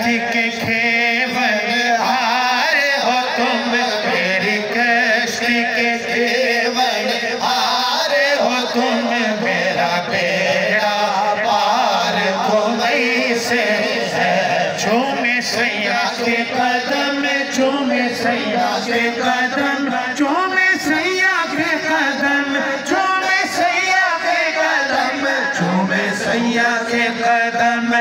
कश्ती के खेवनहार हो तुम, मेरी कश्ती के खेवनहार हो तुम, मेरा बेड़ा पार तुम्हीं से है। झूमे सैया के कदम, झूमे सैया के कदम, झूमे सैया के कदम, झूमे सैया के कदम, झूमे सैया के कदम।